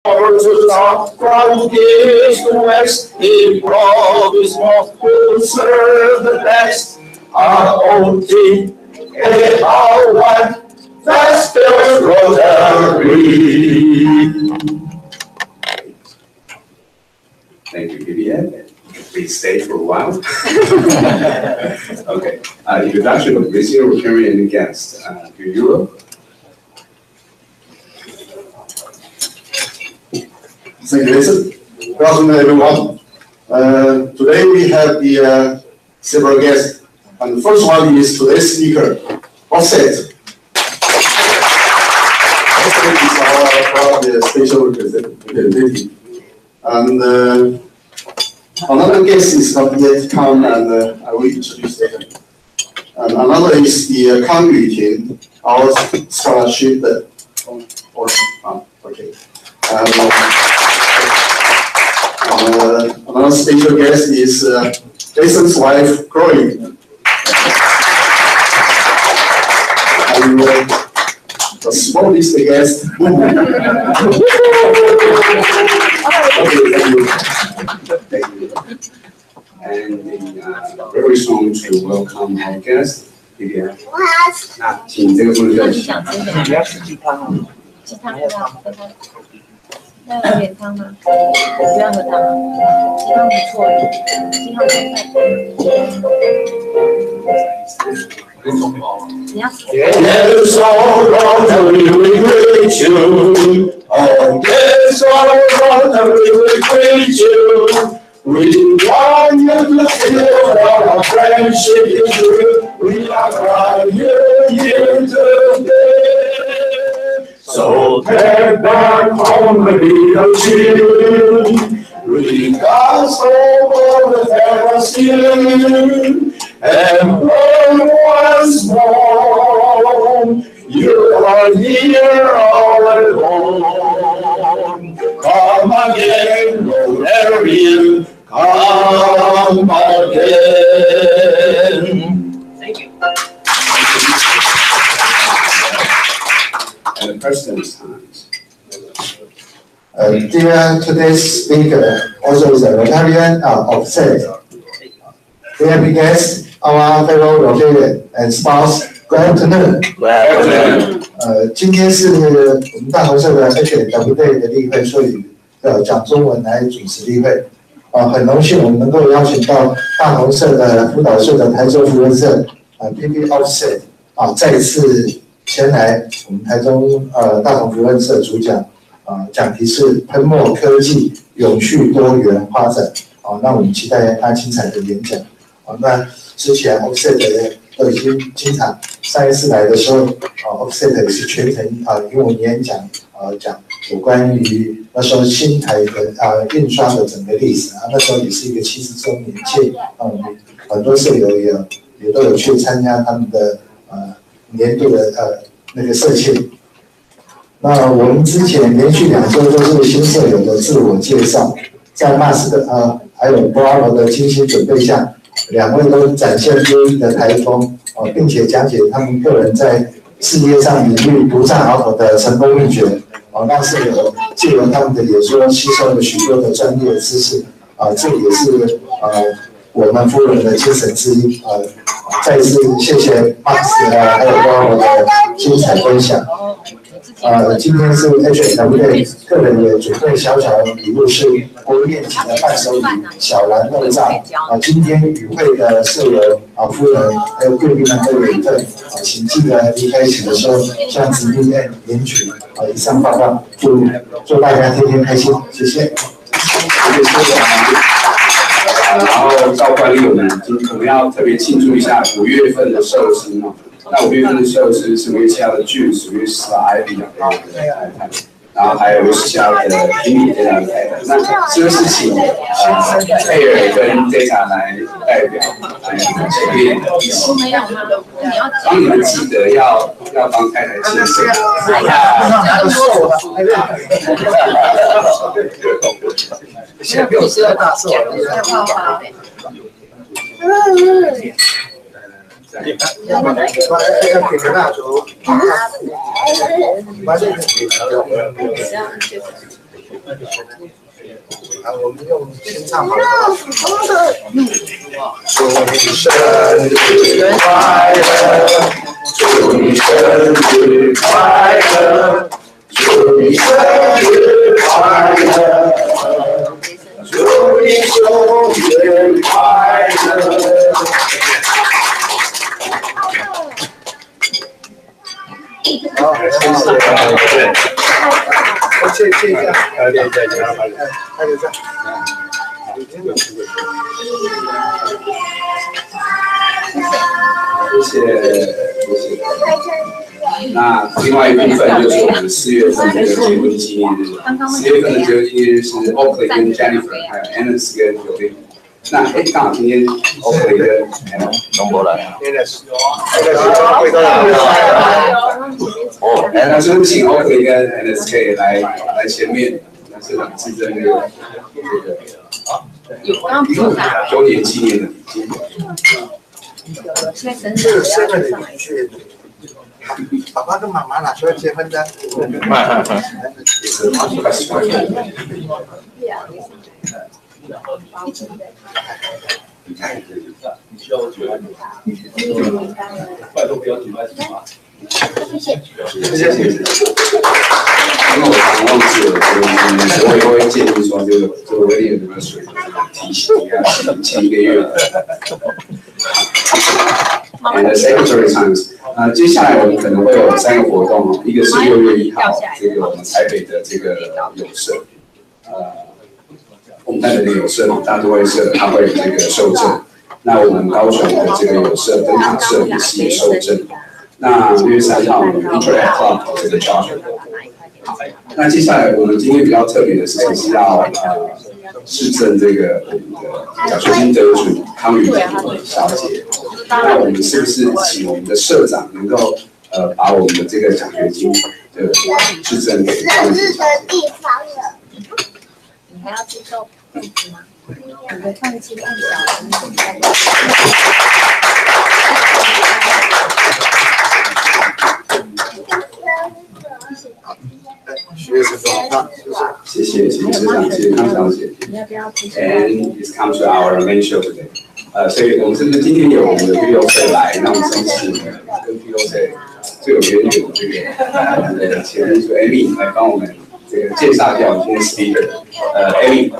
forces are from east to west, improves more who serve the best. R-O-T, A-R-1, that's the Rotary. Thank you, Vivian. Please stay for a while. Okay. Introduction of this year's Rotarian guest to Europe. Thank you, Lisa. Good afternoon, everyone. Today we have the several guests, and the first one is today's speaker, Offset. Offset is our special representative, and another guest is not yet come, and I will introduce them. And another is the Kang Yuting, our scholarship. Okay. Another special guest is Jason's wife, Chloe. And the smallest guest. Thank you. And very soon to welcome our guest, Vivian. 那请这个同学。你要吃鸡汤吗？鸡汤不要喝汤。那有点汤吗？我不要喝汤。鸡汤不错耶，鸡汤你要吃。Yes, all Rotary we greet you. Oh, yes, all Rotary we greet you. We want you to feel our friendship is true. We are right here today. So take back home the little children. We cast over the devastated and learn once more. You are here all alone. Come again, Rotarian. Come again. Thank you. And the president's times. Dear today's speaker also is a Rotarian Offset. Dear guests, our fellow Rotarian and spouse, good afternoon. Good afternoon. 今天是我们大同社的 HW 队的例会，所以讲中文来主持例会。很荣幸我们能够邀请到大同社的辅导社的台州扶轮社PP Offset 再次前来我们台中大同扶轮社主讲。讲题是喷墨科技永续多元发展。那我们期待他精彩的演讲。那之前 Offset 都已经经常上一次来的时候，Offset 也是全程英文演讲，讲有关于那时候新台的印刷的整个历史那时候也是一个70周年庆，很多社友也都有去参加他们的年度的那个社庆。那我们之前连续2周都是新社友的自我介绍，在 Max 的还有 Bravo 的精心准备下，2位都展现优异的台风并且讲解他们个人在事业上领域独占鳌头的成功秘诀让社友借由他们的演说吸收了许多的专业知识这也是我们夫人的精神之一再一次谢谢 Max 还有 Bravo 的精彩分享。今天是 HW 队个人也准备小小的礼物，是国宴请的伴手礼小蓝肉燥今天与会的社友夫人还有贵宾们都有一份请记得离开前的时候向直宾领取以上报告，祝大家天天开心，谢谢。谢谢。然后照惯例，我们要特别庆祝一下5月份的寿星那5月份的寿司是5月7号的 Juice， 5月10号 Ivy 然后还有10号的 Amy 这样的太太。那这个事情佩尔跟 Data 来代表来前面一起。然后你们记得要帮太太庆生。现在不用吃了，大寿了。给个蜡烛，好，我们用先唱好了。祝你生日快乐，祝你生日快乐，祝你生日快乐，祝你周年快乐。好，谢谢。谢一下，对，还有这。谢谢。那另外一部分就是我们4月份的结婚纪念日。4月份的结婚纪念日是 Oakley 跟 Jennifer， 还有 Annis 跟 Jolene。那刚好今天 Oakley 跟龙博来。那是不是请 Oakley 跟 NSK 来前面，社长致赠这个周年纪念的礼金。现在这个7的礼金，爸爸跟妈妈拿出来结婚的。谢谢。因为我常忘记了，我也会建议说，这个威廉有没有水提醒一下，前1个月。And the secretary times， 接下来我们可能会有3个活动哦，一个是6月1号，这个我们台北的这个友社，我们台北的友社大都会社，它会这个受赠。那我们高雄的这个友社灯塔社也是受赠。那6月3号我们 Internet Club 这个 charter。那接下来我们今天比较特别的事情是要致赠这个我们的奖学金得主康宇小姐。那我们是不是请我们的社长能够把我们的这个奖学金致赠给康宇小姐？你还要接受控制吗？你的放弃按小谢谢社长，谢谢康小姐。And it's come to our main show today。所以我们是不是今天有我们的 POC 来？那我们先请跟 POC 最有渊源的这个前任主 Amy 来帮我们这个介绍一下我们今天 speaker。Amy。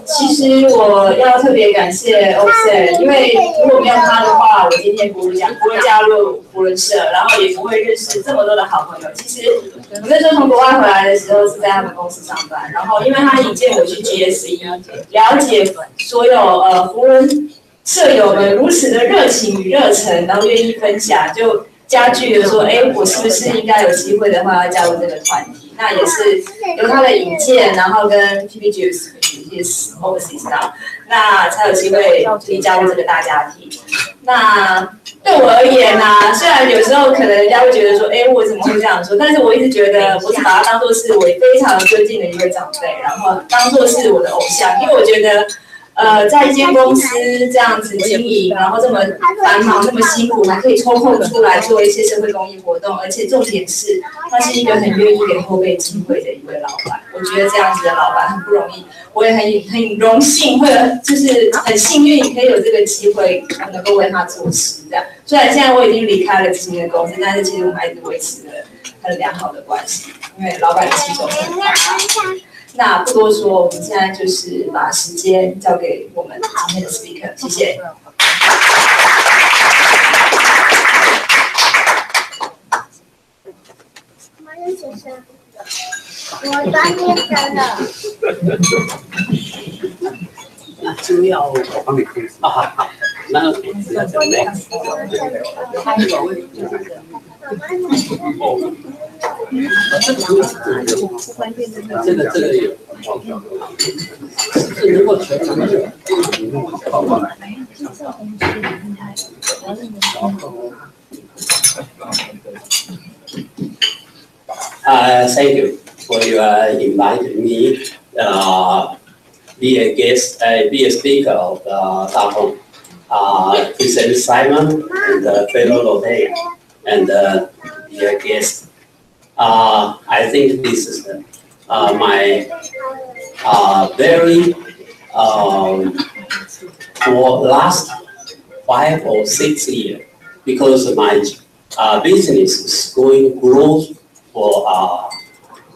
其实我要特别感谢 Offset， 因为如果没有他的话，我今天不会加入扶轮社，然后也不会认识这么多的好朋友。其实我那时候从国外回来的时候是在他们公司上班，然后因为他引荐我去 GSE， 了解所有扶轮社友们如此的热情与热忱，然后愿意分享，就加剧了说，我是不是应该有机会的话要加入这个团体？那也是由他的引荐，然后跟 PPGS 也是 overseas 到，那才有机会可以加入这个大家庭。那对我而言呢，虽然有时候可能人家会觉得说，我怎么会这样说？但是我一直觉得，我是把他当作是我非常尊敬的一位长辈，然后当作是我的偶像，因为我觉得。在一间公司这样子经营，然后这么繁忙、这么辛苦，还可以抽空出来做一些社会公益活动，而且重点是，他是一个很愿意给后辈机会的一位老板。我觉得这样子的老板很不容易，我也很荣幸，就是很幸运可以有这个机会，能够为他做事。这样，虽然现在我已经离开了之前的公司，但是其实我们还是维持了很良好的关系，因为老板的器重很大。那不多说，我们现在就是把时间交给我们今天的 speaker， 谢谢。我专业生了。资料我帮你看啊，那这个有，是如果全程有，放过来。Thank you for your inviting me. Be a guest, be a speaker of Dathong, present Simon and fellow Lothair, and dear guest. I think this is my very for last 5 or 6 years, because my business is going growth for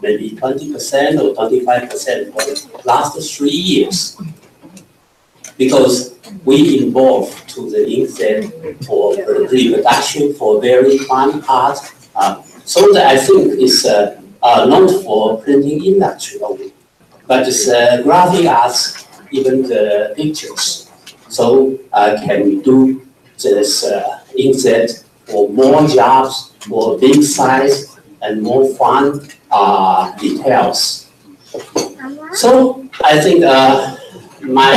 maybe 20% or 25% for the last 3 years, because we involve to the inset for reproduction for very fine art. So that I think it's not for printing industry only, but it's graphic arts, even the pictures. So can do this inset for more jobs, for big size and more fun details. So I think my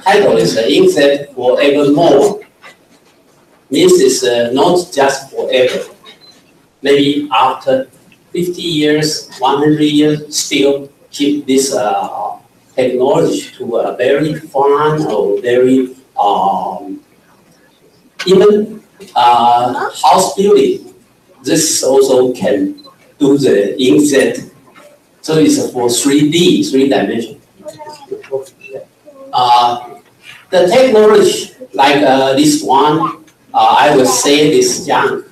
title is inset forevermore. Means it's not just forever. Maybe after 50 years, 100 years, still keep this technology to a very fun or very even house building. This also can do the inset. So it's for 3D, 3 dimension. The technology like this one, I would say this young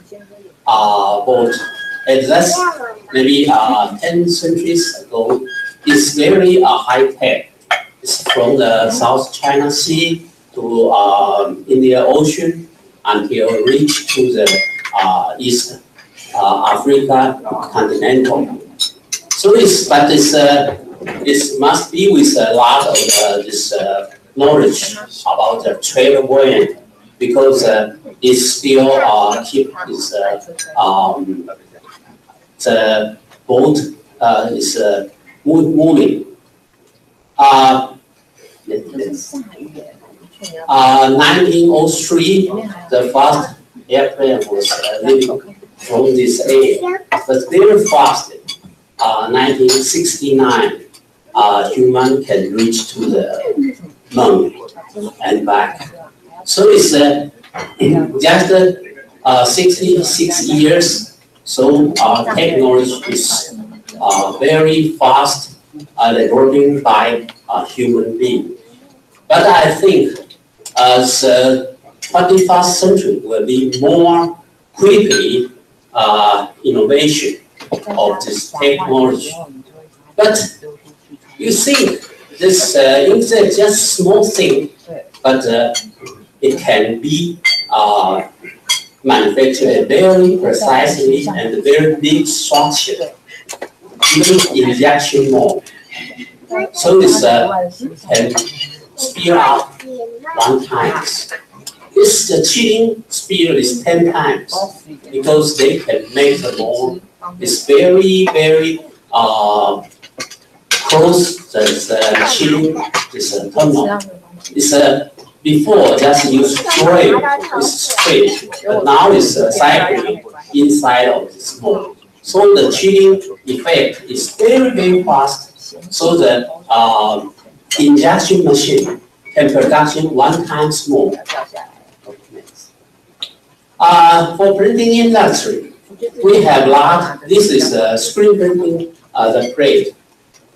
boat, and that's maybe 10 centuries ago, is very high tech. It's from the South China Sea to Indian Ocean until reach to the East Africa continental. So it must be with a lot of this knowledge about the trade wind, because it still keep this the boat is moving. 1903, the first airplane was leaving from this area, but very fast. 1969, human can reach to the moon and back. So it's just 66 years. So our technology is very fast, developing by a human being. But I think as 21st century will be more quickly innovation of this technology. But you think this is just small thing, but it can be manufactured very precisely and very big structure, even injection mold. So this can speed up 1 time. This the chilling speed is 10 times, because they can make the mold. It's very, very close to the chilling this tunnel. It's before just use spray, it's straight, but now it's cycling inside of this mold. So the chilling effect is very, very fast. So the injection machine can production 1 time more. For printing industry, we have lot. This is screen printing, the plate.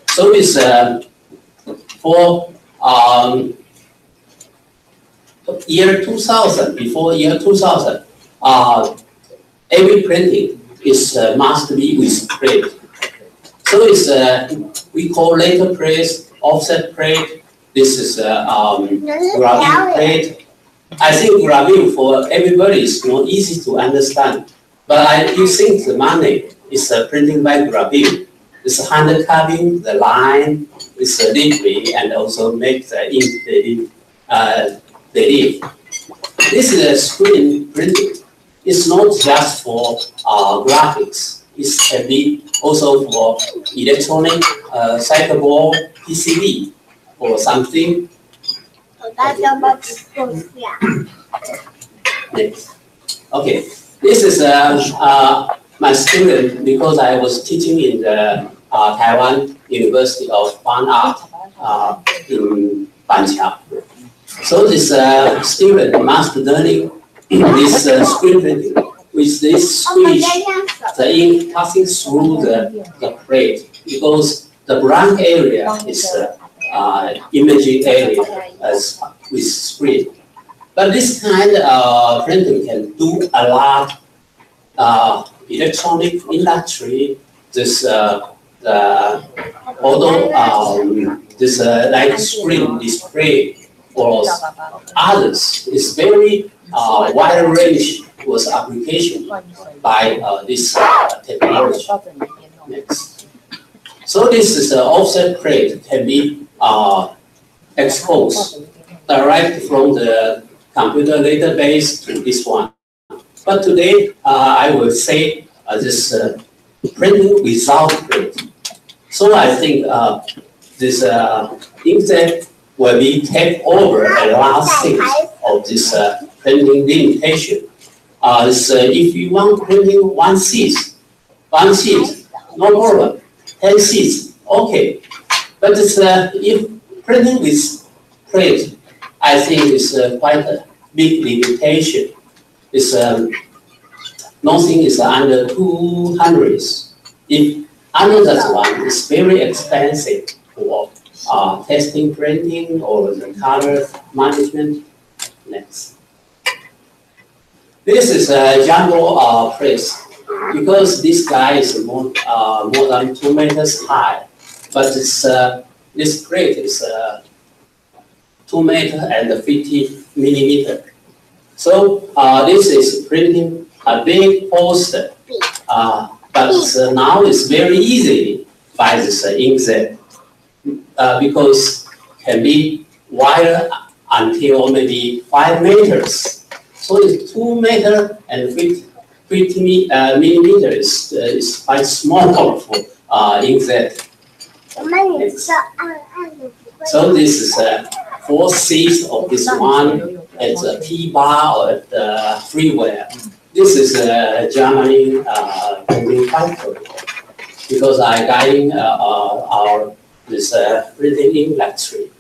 So it's for year 2000. Before year 2000, every printing is must be with plate. So it's we call laser press, offset plate. This is gravure plate. I think gravure for everybody is not easy to understand. But you think the money is printing by gravure. It's hand carving, the line, it's delivery, and also make the ink the leaf. This is a screen printing. It's not just for graphics. It can be also for electronic cycle board, PCB, or something. Next. Okay, this is my student, because I was teaching in the Taiwan University of Fine Art in Banqiao. So this student must learning this screen printing. with this switch, the ink passing through the plate because the blank area is imaging area as with screen. But this kind of printing can do a lot. Electronic industry, this the auto, this like screen display or others is very wide range was application by this technology. Next. So this is offset plate can be exposed direct from the computer database to this one. But today I will say this printing without plate. So I think this inkjet will be take over the last thing of this printing limitation. If you want printing one sheet, no problem. 10 sheets, okay. But it's, if printing with plate, I think it's quite a big limitation. It's nothing is under 200. If under that one, it's very expensive for testing printing or the color management. Next. This is a jumbo press because this guy is more than 2 meters high, but it's, this plate is 2 meters and 50 millimeters. So this is printing a big poster, but now it's very easy by this inkjet because can be wider until maybe 5 meters. So it's 2 meters and 50 millimeters is quite small for inkjet. So this is 4 seats of this one at the T-bar or at the freeware. This is a Germany printing factory because I guiding our this printing industry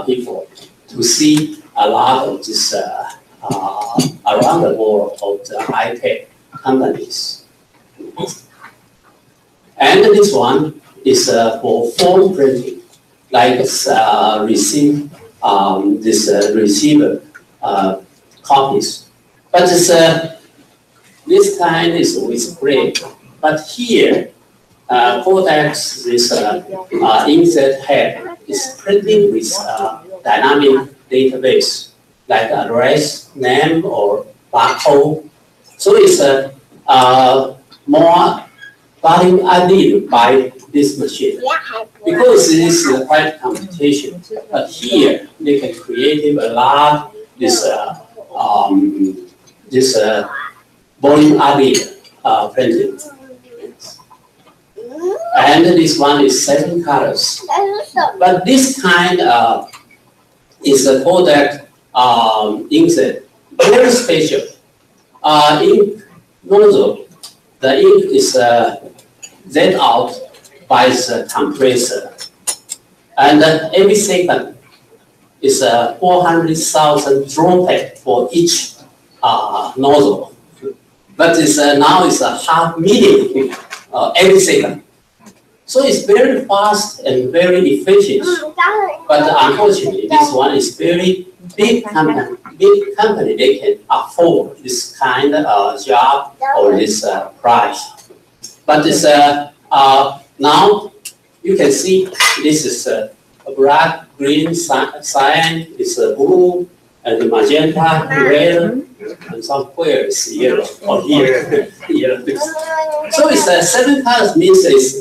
people to see a lot of this around the world of the high-tech companies. And this one is for phone printing, like receive this receiver copies. But this kind is with plate. But here, Cortex, this inkjet head is printing with dynamic database, like address, name, or barcode. So it's more value added by this machine. Because it is quite computation, but here they can create a lot this volume added printing. And this one is 7 colors. But this kind is a Kodak inkjet, very special. Ink nozzle, the ink is let out by the compressor. And every second is 400,000 droplets for each nozzle. But it's, now it's a 500,000 every second. So it's very fast and very efficient. But unfortunately, this one is very big company. Big company, they can afford this kind of job or this price. But it's now you can see this is a black, green, cyan, it's a blue, and magenta, red, and somewhere is yellow, or here, yellow. So it's 7 colors means it's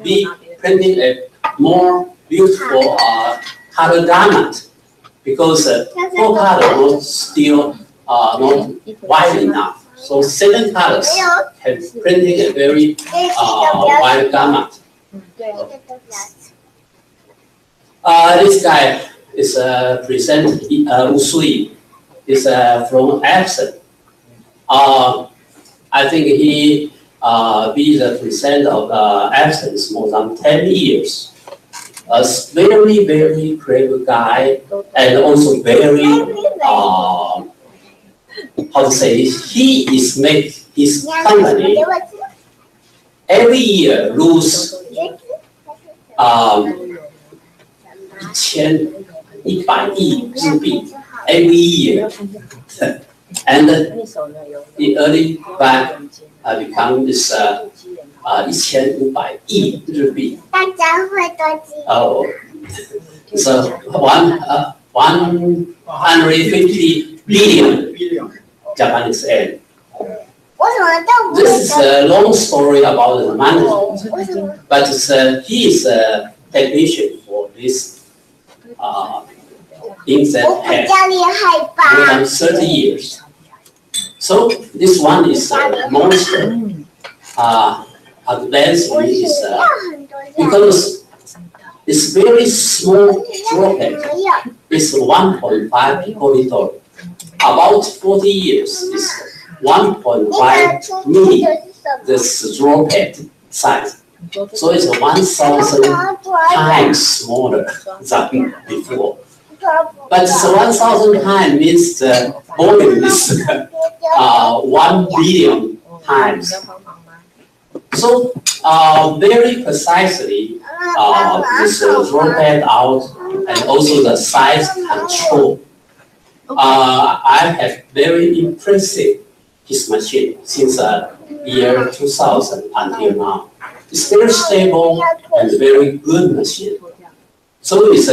be printing a more beautiful color garment because 4 colors still not wide enough. So 7 colors can printing a very wide garment. This guy is present Usui. Is from Epson. I think he be the president of Epson more than 10 years. A very, very clever guy and also very how to say, he is make his company every year lose 1,100 亿日币 every year, and the early back become this 1,500 亿日币。So 150 billion Japanese yen. This is a long story about the management, but he is a technician for this insect head. We have 30 years. So this one is a monster. Advanced is because it's very small droplet. It's 1.5 corridor. About 40 years is 1.5 million. This droplet size. So it's 1,000 times smaller than before. But 1,000 times means the volume is 1 billion times. So very precisely, this droplet out and also the size control. I have very impressive this machine since year 2000 until now. It's very stable and very good machine. So it's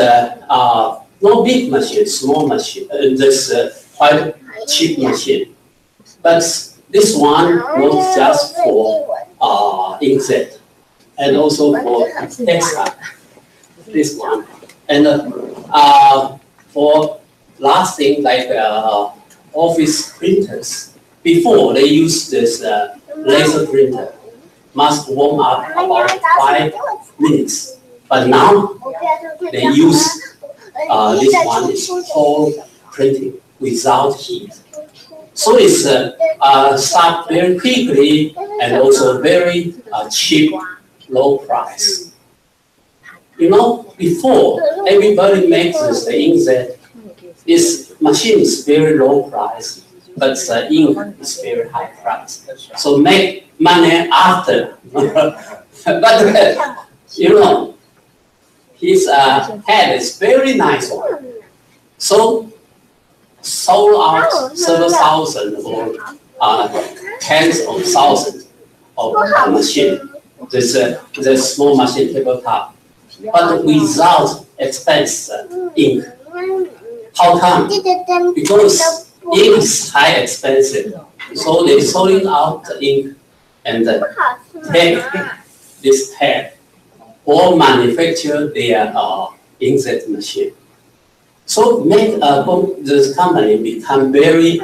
no big machine, small machine. This quite cheap machine. But this one works just for inkjet and also for textile. This one and for last thing like office printers. Before they used this laser printer, must warm up about 5 minutes. But now they use this one is cold printing without heat. So it's start very quickly and also very cheap, low price. You know, before everybody makes this inkjet, this machine is very low price, but the ink is very high price. So make money after. But you know, his head is very nice one. So sold out several thousand or tens of thousands of machine. This small machine tabletop, but without expense ink. How come? Because ink is high expensive. So they sold out the ink and take this head or manufacture their inkjet machine. So make this company become very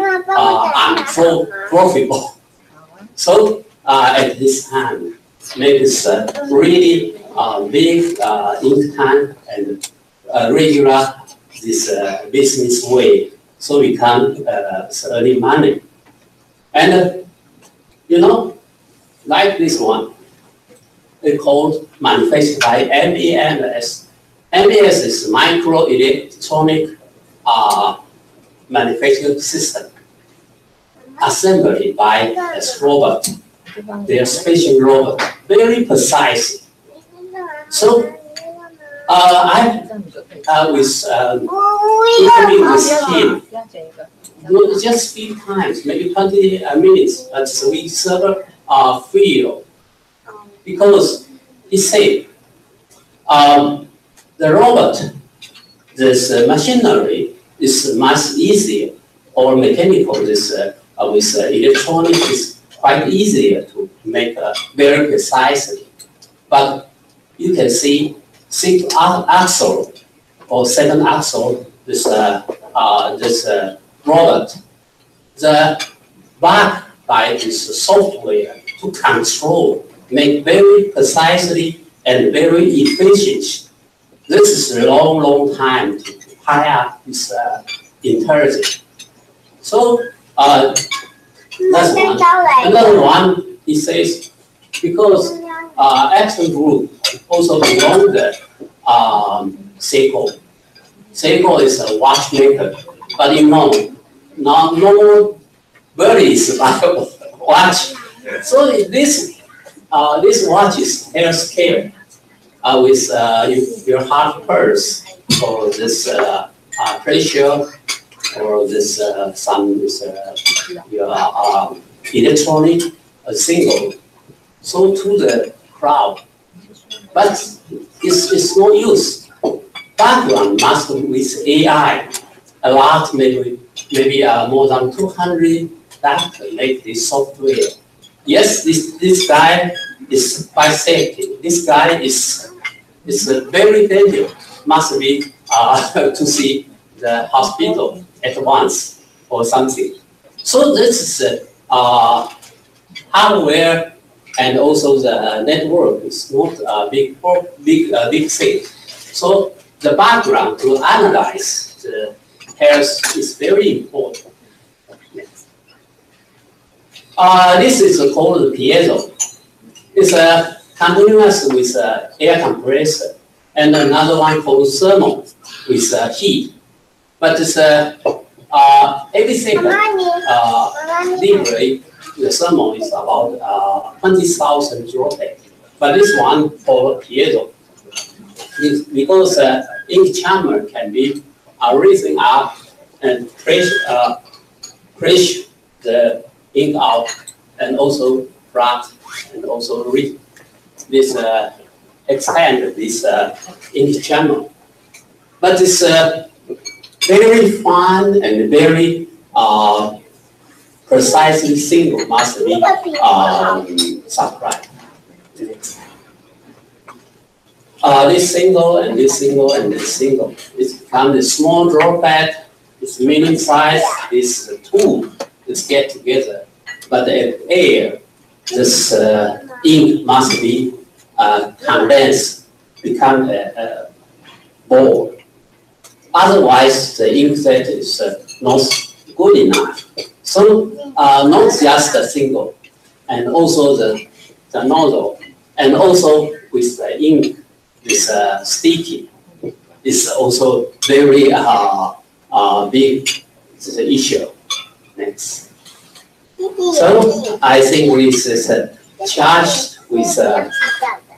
unprofitable. So at this time, make this really big ink tank and regular this business way, so we can earn money. And you know, like this one, they called manufactured by MEMS. MEMS is microelectronic manufacturing system, assembly by a robot. They are special robot, very precise. So I with interviewing with him just few times, maybe 20 minutes, but we serve feel because he said the robot, this machinery is much easier, or mechanical this with electronic is quite easier to make very precisely. But you can see 6 axle or 7 axle this robot, the back by this software to control, make very precisely and very efficient. This is a long time to tie up this intelligence. So that's one. Another one, he says, because Action Group also belong to Seiko. Seiko is a watchmaker, but you know, no birdies like a watch. So this watch is healthcare with your heart pulse or this pressure or this some your electronic signal. So to the crowd, but it's no use. Background must be with AI. A lot, maybe more than 200 that make this software. Yes, this guy is by safety. This guy is very dangerous. Must be to see the hospital at once or something. So this is hardware and also the network is not a big thing. So the background to analyze the health is very important. Next. This is called the piezo. It's continuous with air compressor, and another one called thermal with heat. But it's every second delivery, the thermal is about 20,000 droplet. But this one for piezo, because ink chamber can be raising up and press the ink out, and also flat, and also this expand this ink channel. But it's very fine and very precisely single must be supplied. This single and this single and this single. It's become a small draw pad. It's medium size. This two is get together. But the air, this ink must be condensed, become a ball. Otherwise, the inkjet is not good enough. So not just the single, and also the nozzle, and also with the ink, this sticky is also very big issue. Next. So I think this is charged with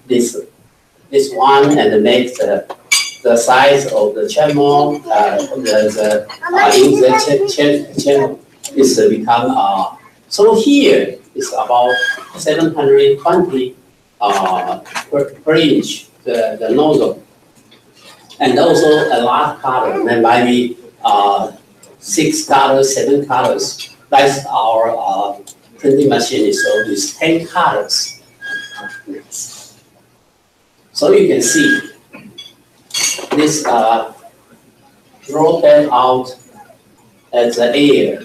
this one, and make the size of the channel, the inkjet channel is become so here is about 720 per inch the nozzle, and also a large color, then maybe 6 colors, 7 colors. That's our printing machine, so it's 10 colors. So you can see this draw pen out at the air.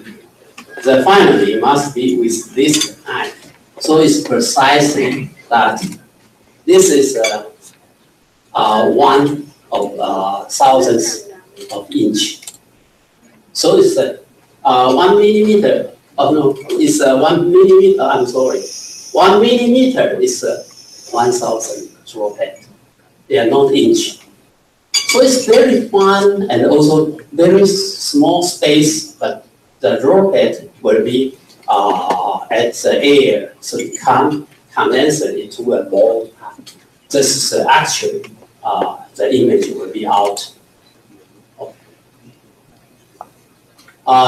The finally must be with this kind. So it's precisely that this is 1 of thousandths of inch. So it's 1 millimeter. Oh no, it's 1 millimeter. I'm sorry. 1 millimeter is 1,000 draw pen. They are not inch. So it's very fun and also very small space, but the draw pad will be at the air, so it can condense it into a ball. This is actually the image will be out.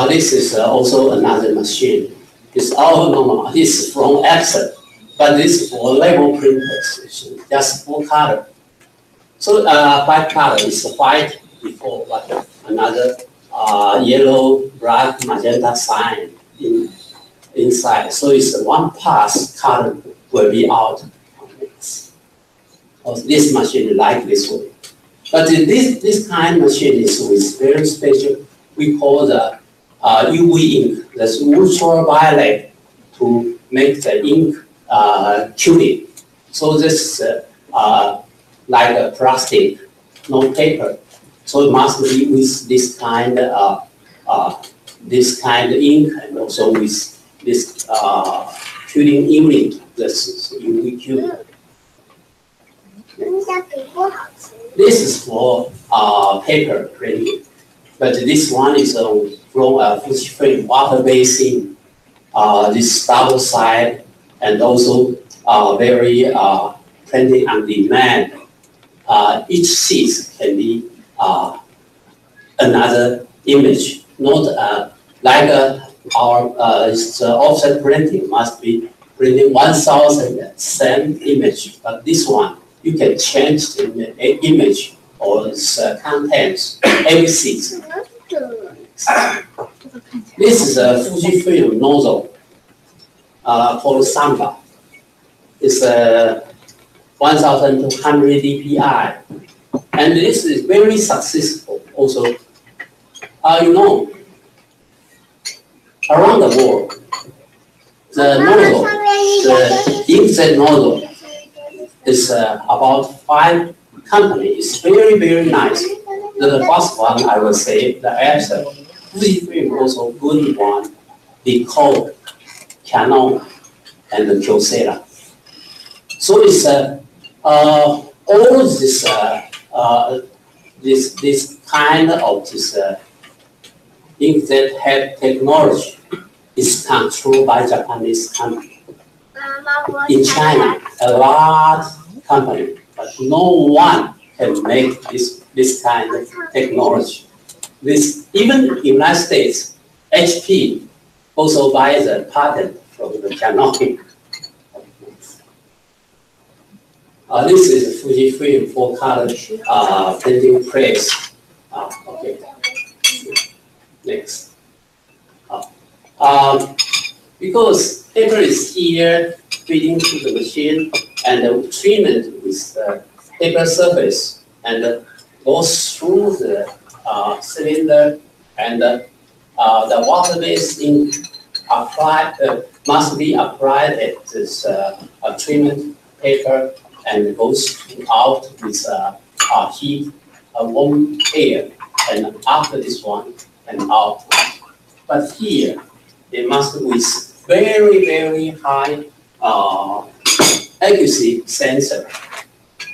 This is also another machine. It's all normal. It's from Epson, but this is for label printers. It's just 4 color. So 5 color is white before, but another yellow, black, magenta sign inside. So it's 1 pass color will be out on this. This machine like this one. But this kind of machine is with very special. We call the UV ink. That's ultraviolet to make the ink curing. So this like a plastic, no paper. So it must be with this kind of ink, and also with this curing unit. This is UV curing. This is for paper printing, but this one is from a fish frame water-based ink. this double side and also very printing on demand. Each sheet can be another image, not like our offset printing must be printing 1,000 same image, but this one you can change the image or its contents every sheet. This is a Fujifilm nozzle called Samba. It's 1,200 dpi, and this is very successful. Also, you know, around the world, the nozzle, the inkjet nozzle, is about 5 companies. Very, very nice. The first one I will say, the Epson. Fujifilm also good one. Because Canon and the Kyocera. So it's all this kind of this inkjet head technology is controlled by Japanese company. In China, a large company, but no one can make this kind of technology. This even in the United States, HP also buys a patent from the Canon. This is Fujifilm 4-color printing press. Okay. Next. Because paper is here feeding to the machine, and the treatment with the paper surface and goes through the cylinder, and the water-based ink must be applied at this treatment paper and goes out with heat, warm air, and after this one and out. But here, it must with very, very high accuracy sensor,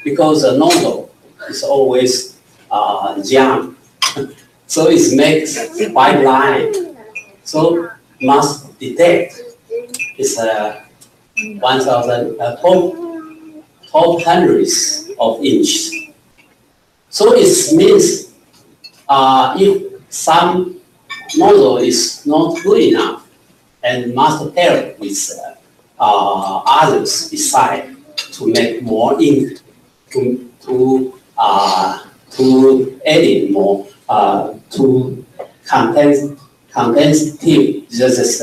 because the nozzle is always jam. So it makes white line. So must detect it's 12 hundredths of inches. So it means if some nozzle is not good enough and must pair with others beside to make more ink, to edit more, to compensative this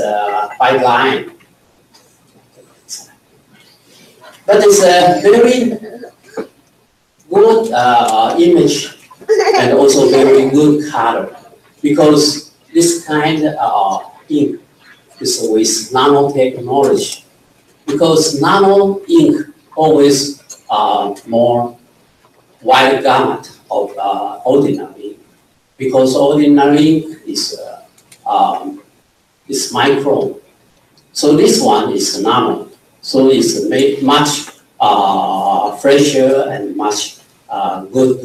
white line. But it's a very good image and also very good color, because this kind of ink is with nanotechnology. Because nano ink always more wide gamut of ordinary ink. Because ordinary ink is micron. So this one is nano. So it's made much fresher and much good.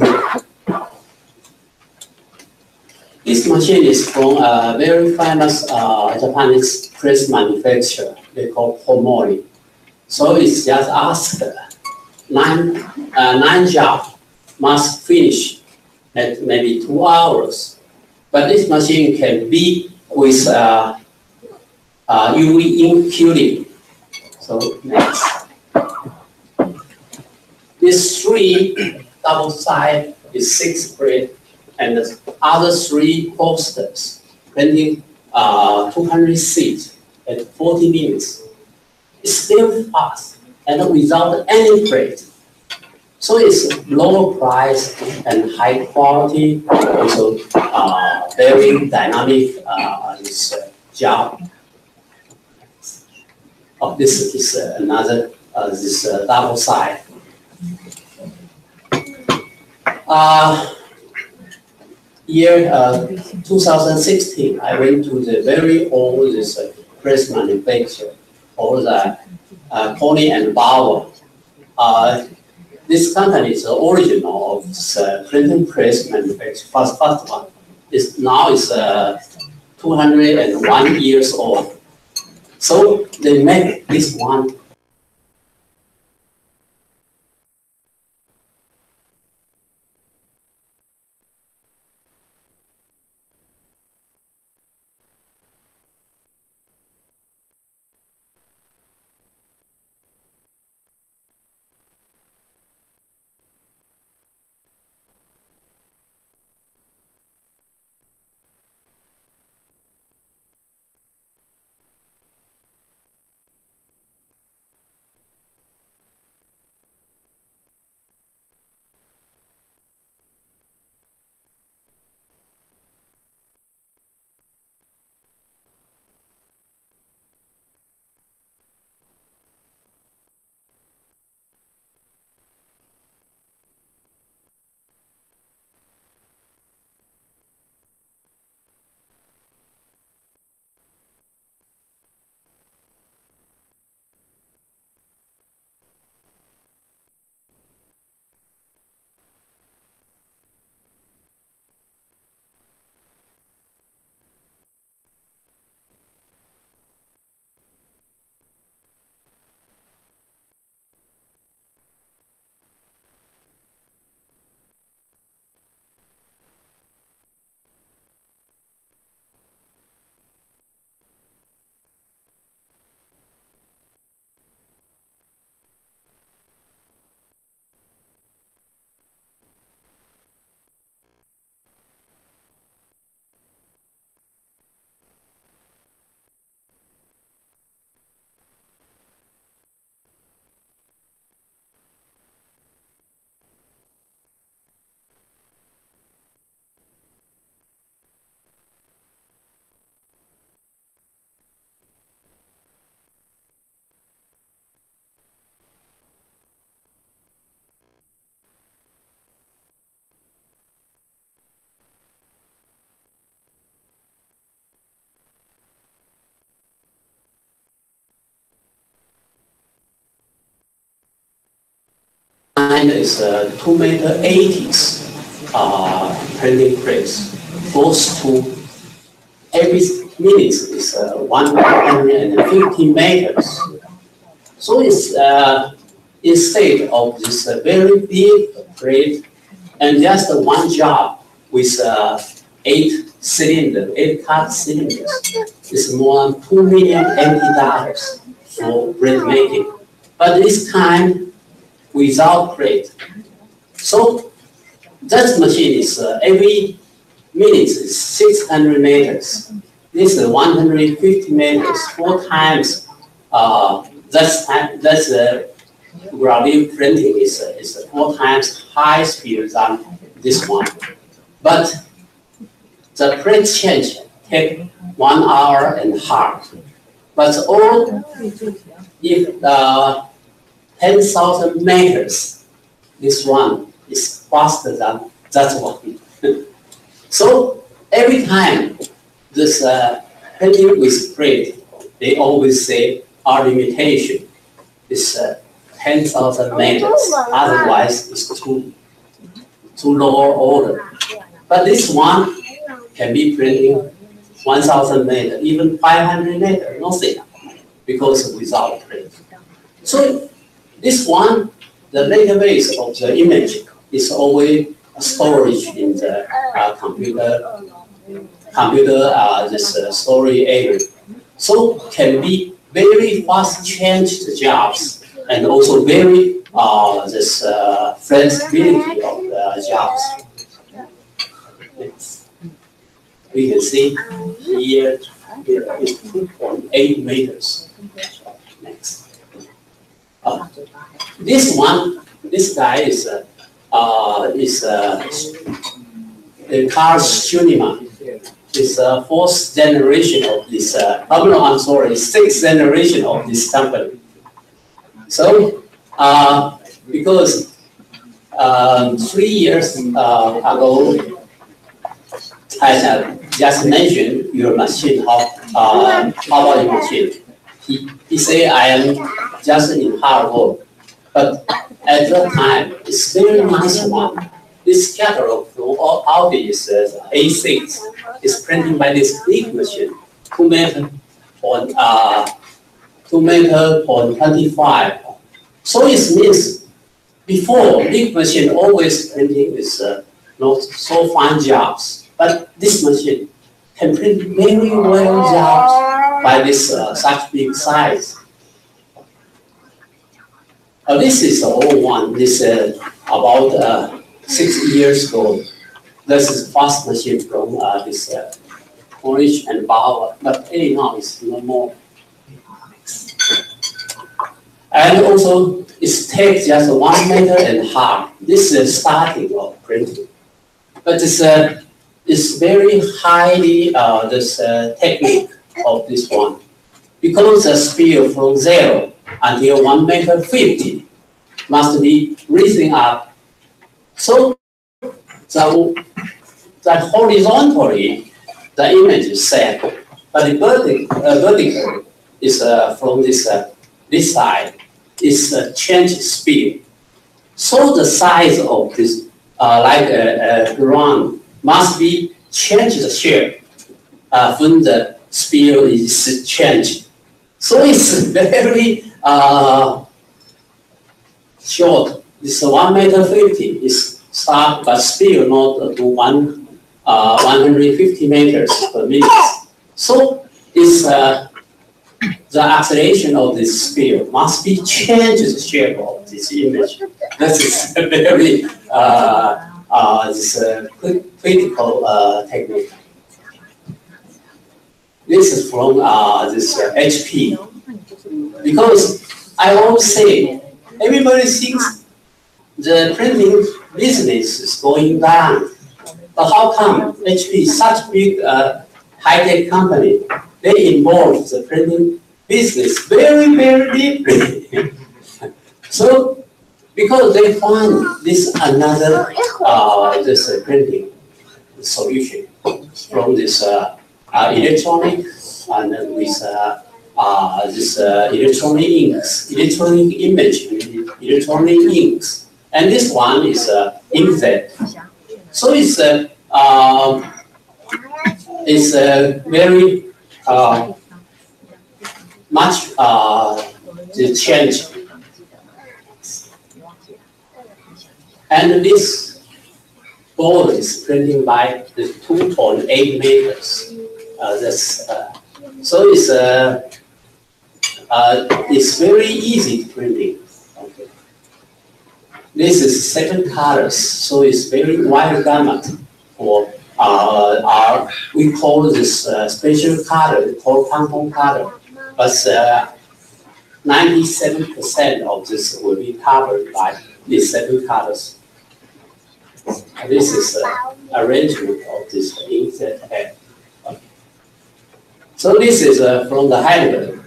This machine is from a very famous Japanese press manufacturer. They call Pomori. So it's just asked 9 jobs must finish at maybe 2 hours. But this machine can be with UV ink curing. So next. This 3 double side is 6 grid, and the other 3 posters printing 200 sheets at 40 minutes. It's still fast and without any plate. So it's lower price and high quality, also very dynamic this job. Oh, this is another this double side. Year 2016, I went to the very old this press manufacturer, or the Pony and Bauer. This company is the original of this printing press manufacturer. First one is now is 201 years old. So they make this one. Is 2 meter 80s printing press. Goes to every minute is 150 meters. So it's instead of this very big print and just one job with 8 cut cylinders, it's more than $2 million for print making. But this time without print. So that machine is every minute is 600 meters. This is 150 meters, 4 times. That's gravure printing is 4 times high speed than this one. But the print change take 1.5 hours. But all if 10,000 meters, this one is faster than that one. So every time this printing with print, they always say our limitation is 10,000 meters. Otherwise, it's too lower order. But this one can be printing 1,000 meters, even 500 meters, nothing, because without print. So this one, the database of the image is always storage in the computer this storage area. So can be very fast change the jobs and also very this flexibility of the jobs. Next. We can see here is 2.8 meters. Next. This guy is Carl Schunimann. It's 4th generation of this. I'm sorry, 6th generation of this company. So because 3 years ago, I just mentioned your machine, how about your machine? He said I am just in hard work, but at that time it's very nice one. This catalog from Audi is A6 is printed by this big machine, 2 meters on 2 meter point 25. So it means before big machine always printing is not so fine jobs, but this machine can print very well jobs by this such big size. This is the old one. This about 6 years ago. This is fast machine from this Orange and Bauer, but now it's no more. And also, it takes just 1.5 meters. This is starting of printing, but it's very highly this technique of this one, because the speed from 0 until 1.50 meters must be raising up. So the horizontally the image is set, but the vertical is from this side is change speed. So the size of this like a round must be change the shape when the speed is changed. So it's very short. This 1.50 meters is start, but still not to 150 meters per minute. So it's the acceleration of this speed must be changed the shape of this image. That is a very critical technique. This is from this HP. Because I always say, everybody thinks the printing business is going down. But how come HP, such big high-tech company, they involve the printing business very, very deeply? So, because they find this another this printing solution from this electronic and with this electronic inks, electronic image, electronic inks, and this one is inkjet. So it's very much the change. And this board is printing by the 2.8 meters. So it's very easy printing. Okay. This is 7 colors, so it's very wide gamut for we call this special color, called tampon color, but 97% of this will be covered by these 7 colors. This is arrangement of this inkjet head. Okay. So this is from the Heidelberg.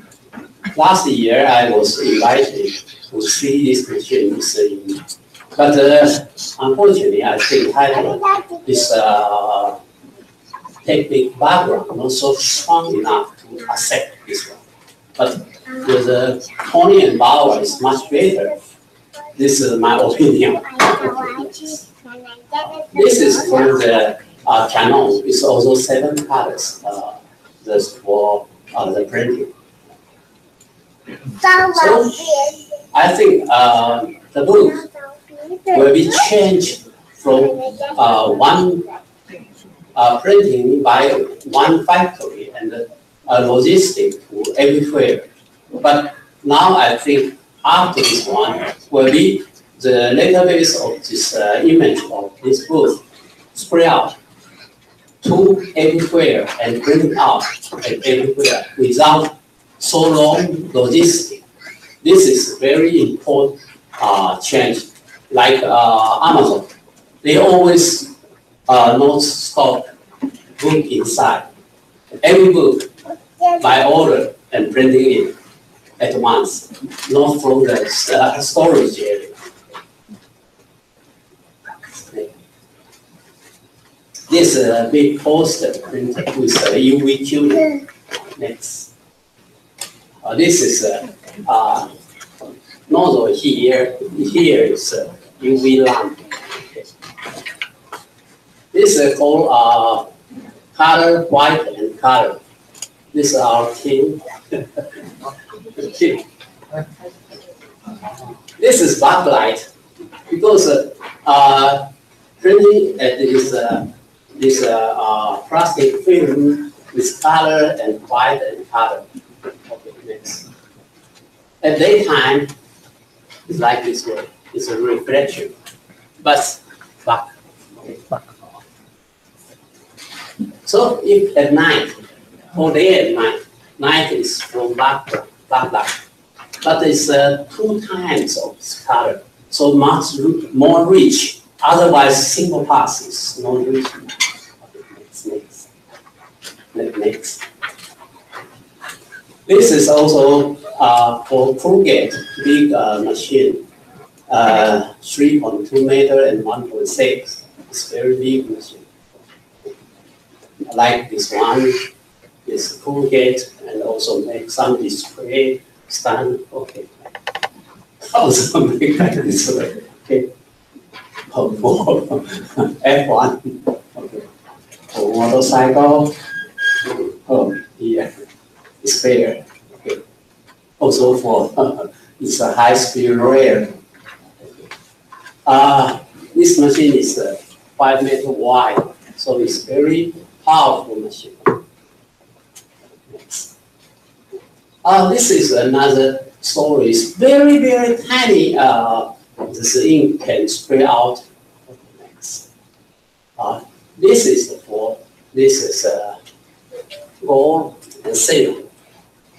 Last year I was invited to see this machine, but unfortunately I think Heidelberg is technique background not so strong enough to accept this one. But the Tony and Bauer is much better. This is my opinion. This is from the Canon. It's also 7 colors. Just for the printing. So I think the book will be changed from one printing by one factory and logistic to everywhere. But now I think after this one will be the database of this image of this book spread out to everywhere and print out everywhere without so long logistic. This is very important change. Like Amazon, they always not stock book inside. Every book by order and printing it at once, not from the storage area. This is a big poster printed with UV tuning. Next. This is nozzle here. Here is UV lamp. Okay. This is called color white and color. This is our team. This is backlight because printing this plastic film with color and white and color. Okay, next. At daytime, it's like this way. It's a reflection, but back. Okay. So if at night, or day and night, night is from black light, but it's 2 times of this color, so much more rich. Otherwise, single pass is not rich. Next. This is also for corrugate big machine, 3.2 meter and 1.6. It's very big machine. Like this one is corrugate and also make some display stand. Okay. Also make like this way. Okay. For F1. Okay. For motorcycle. Oh, yeah. It's fair. Okay. Also for it's a high-speed rail. This machine is 5 meter wide, so it's very powerful machine. Next. This is another story. It's very, very tiny. This ink can spray out. Next. This is gold and silver,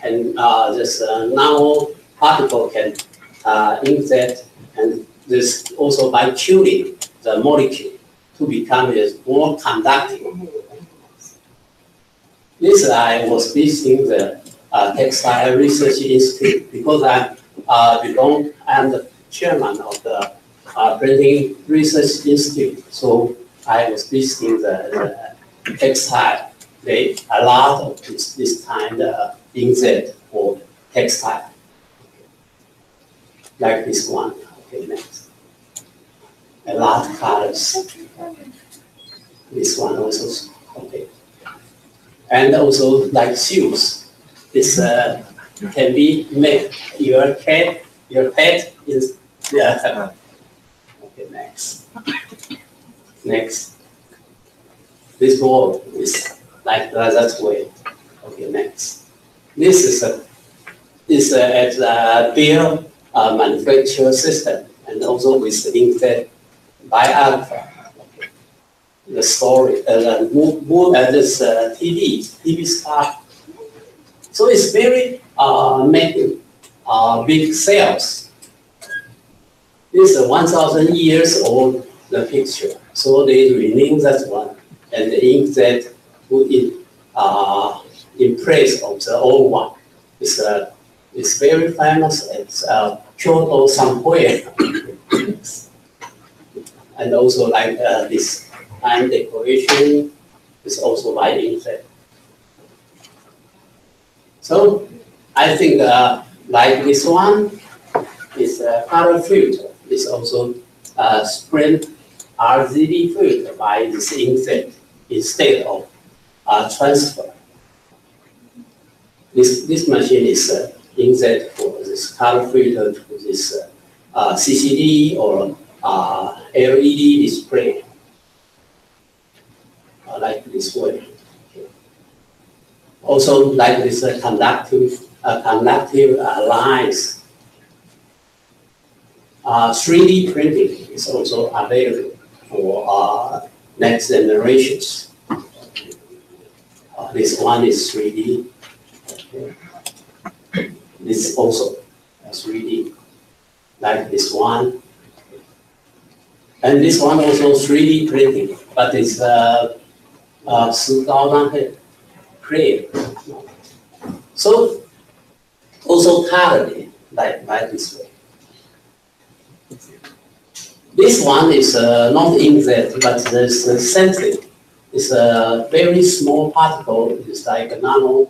and this nano particle can inkjet, and this also by cooling the molecule to become more conducting. This I was visiting the Textile Research Institute because I'm the chairman of the Printing Research Institute. So I was visiting the textile. They a lot of this kind of inkjet for textile, like this one. Okay, next. A lot of colors. This one also okay. And also like shoes. This can be made. Your pet is yeah. Okay, next. Next. This ball is like that way. Okay, next. This is at the beer manufacture system, and also with the inkjet by alpha. Okay. The story, this TV stuff. So it's very making big sales. This is 1,000 years old the picture. So they renew that one, and the inkjet put in place of the old one. It's very famous. It's Kyoto somewhere. And also like this time decoration is also by inkjet. So I think like this one is color filter. It's also sprint RGB filter by this inkjet instead of transfer. This machine is inkjet for this color filter to this CCD or LED display, like this way. Also, like this conductive lines. 3D printing is also available for next generations. This one is 3D. Okay. This also 3D, like this one. And this one also 3D printing, but it's 10,000 clear. So also colored like this way. This one is not inkjet, but it's sensitive. It's a very small particle. It's like a nano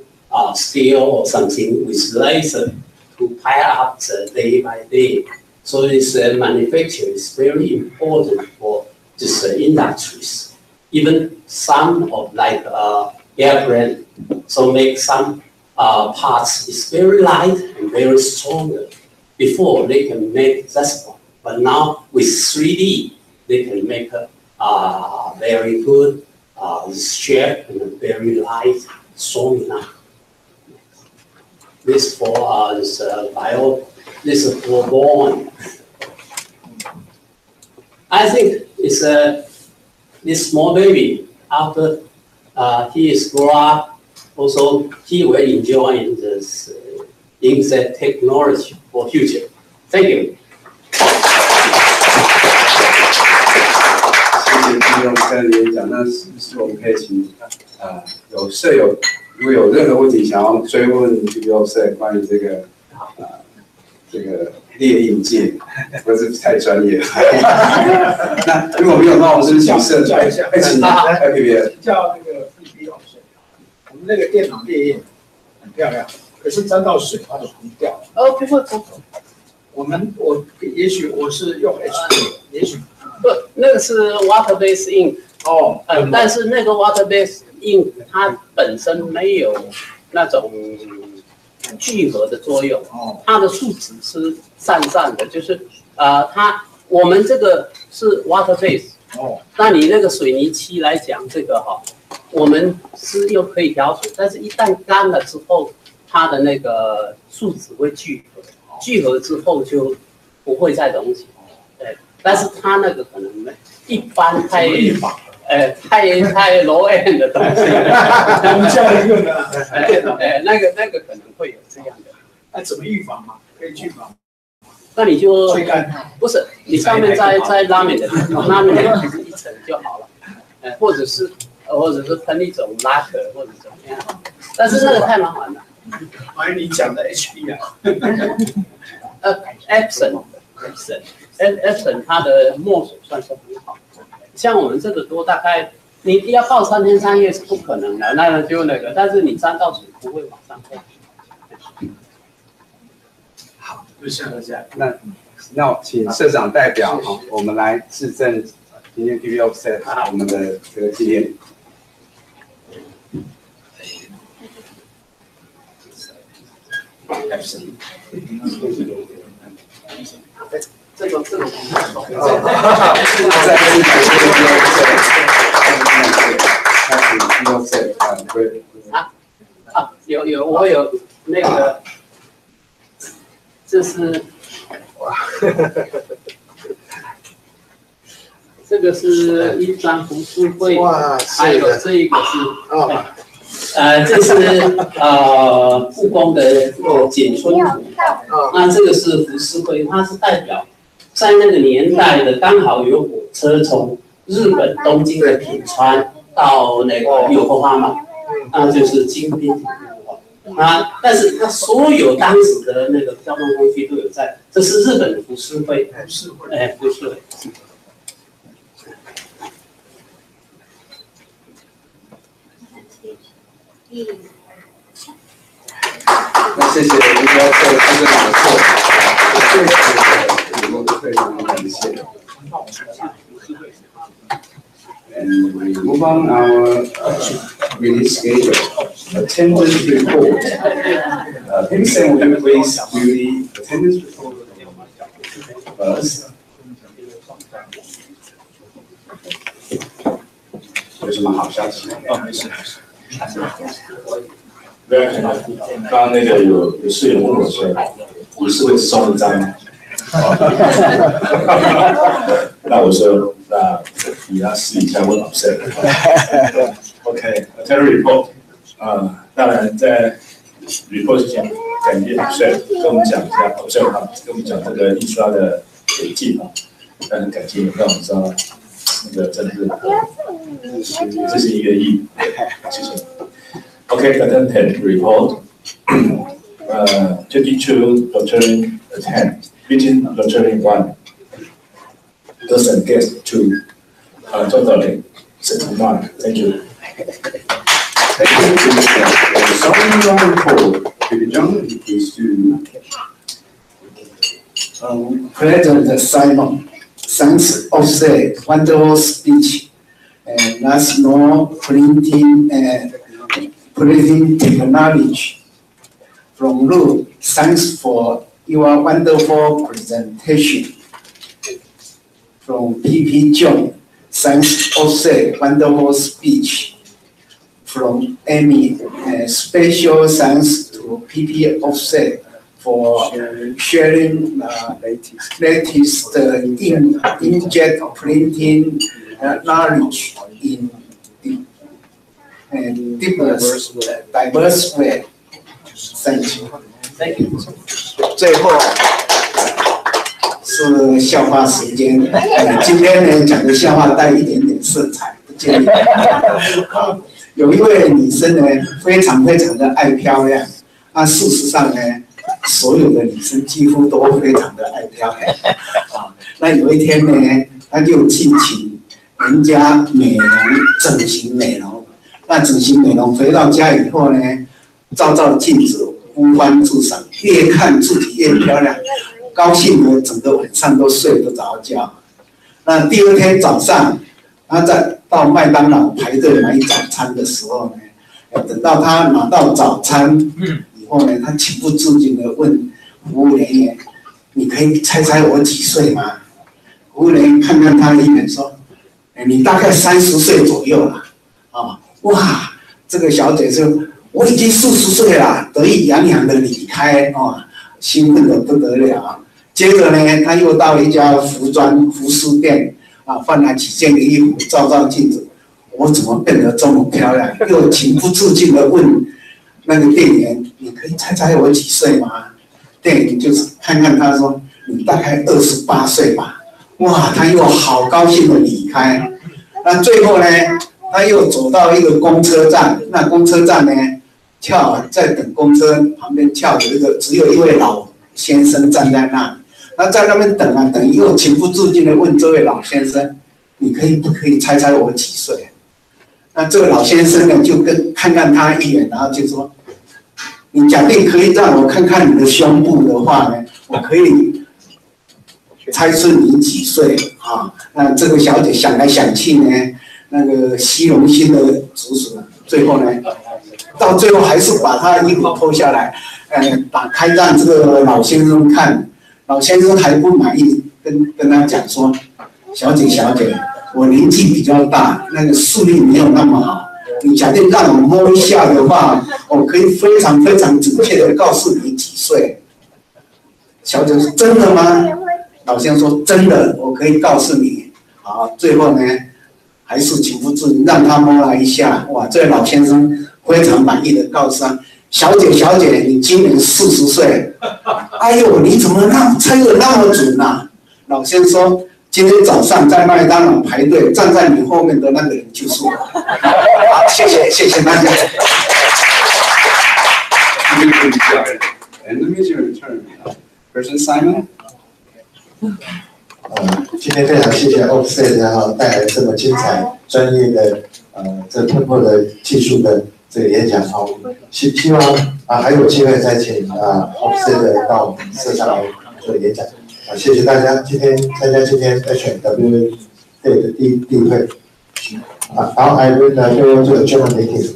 steel or something with laser to pile up day by day. So this manufacture is very important for this industries. Even some of like airplane, so make some parts is very light and very strong. Before they can make this one, but now with 3D, they can make a very good shape and very light, strong enough. This for this this is for born. I think it's this small baby after he is grow up, also he will enjoy this in the technology for future. Thank you. 谢谢金融跟演讲，那是不是我们可以请有舍友如果有任何问题想要追问金融社关于这个猎鹰界，不是太专业。那如果没有的话，我们是不是请社长？请他叫那个 BB 老师，我们那个电脑烈焰很漂亮，可是沾到水它就红掉。不会。我也许我是用 HP， 也许不，那个是 water based ink。哦，但是那个 water based ink 它本身没有那种聚合的作用，它的树脂是散的，就是我们这个是 water based。那你那个水泥漆来讲，这个我们是又可以调水，但是一旦干了之后，它的那个树脂会聚合。聚合之后就不会再溶解，但是它那个可能一般太 low end 的东西，我们这样用的，那个可能会有这样的。那怎么预防嘛？可以预防。那你就吹干，不是你上面再拉面的一层就好了，或者是喷一种拉克或者怎么样，但是那个太麻烦了。关于你讲的 HP 啊，Epson 它的墨水算是很好，像我们这个多大概你要泡3天3夜是不可能的，那就那个，但是你沾到水不会往上喷。好，就像这样。那请社长代表我们来致赠今天 BB Offset 我们的这个纪念。这个有我有那个，这是这个是一张浮世绘，还有这一个是这是故宫的简春图，那这个是浮世绘，它是代表在那个年代的刚好有火车从日本东京的品川到那个有后花嘛，那就是京滨但是它所有当时的那个交通工具都有在，这是日本的浮世绘，浮世绘。那谢谢我们要做这个讲座，我们都非常感谢。And we move on our release schedule. Attendance report. Vincent, would you please do the attendance report first? 有什么好消息？没事。刚刚那个有室友问我说，你是会送一张吗？那我说，那你要试一下我老师。OK， attendance report。当然在 report 之前，感谢老师跟我们讲一下，老师跟我们讲这个印刷的轨迹啊，很感谢让我们知道那个真的是，这是一个意义，谢谢。Okay, attendance report. 22 doctoring attend, meeting doctoring 1. Doesn't get 2. Totally 69. Thank you. Thank you. The summary report. John, please do. President Simon, thanks Offset, wonderful speech, and national printing and printing technology. From Lu, thanks for your wonderful presentation. From PP John, thanks Offset, wonderful speech. From Amy, special thanks to PP Offset for sharing latest inkjet printing knowledge in diverse way. Thank you. Thank you. 最后是笑话时间，今天呢讲的笑话带一点点色彩，不建议。有一位女生呢，非常的爱漂亮。事实上呢，所有的女生几乎都非常的爱漂亮。那有一天呢，她就去请人家美容整形美容。那整形美容回到家以后呢，照镜子，五官至上，越看自己越漂亮，高兴的整个晚上都睡不着觉。那第二天早上，她到麦当劳排队买早餐的时候呢，等到她拿到早餐以后呢，她情不自禁的问服务人员：“你可以猜猜我几岁吗？”服务人员看看她一眼说：“你大概30岁左右了。”哇，这个小姐说：“我已经40岁了，得意洋洋的离开，兴奋的不得了。”接着呢，她又到一家服饰店。换了几件衣服，照镜子，我怎么变得这么漂亮？又情不自禁的问那个店员：“你可以猜猜我几岁吗？”店员就是看看他说：“你大概28岁吧。”哇，他又好高兴的离开。那最后呢，他又走到一个公车站，那公车站呢，在等公车旁边有一个只有一位老先生站在那里。那在那边等又情不自禁的问这位老先生：“你不可以猜猜我几岁？”那这个老先生呢，就看看他一眼，然后就说：“你假定可以让我看看你的胸部的话呢，我可以猜出你几岁啊？”那这个小姐想来想去呢，那个虚荣心的主使，最后呢，到最后还是把她衣服脱下来，打开让这个老先生看。老先生还不满意，跟他讲说：“小姐，我年纪比较大，那个视力没有那么好。你假定让我摸一下的话，我可以非常准确的告诉你几岁。”小姐说：“真的吗？”老先生说：“真的，我可以告诉你。”好，最后呢，还是情不自禁让他摸了一下。哇，这位老先生非常满意的告诉他：“小姐，你今年40岁。”哎呦，你怎么猜得那么准啊？老先生说：“今天早上在麦当劳排队，站在你后面的那个人就是我。”好，谢谢大家。And let me return. Person Simon. 今天非常谢谢 Offset 带来这么精彩、专业的这突破的技术的这个演讲希望还有机会再请Offset 到我们社上来做演讲。谢谢大家今天参加今天 HWA 的第一会。Now I will go to the German meeting.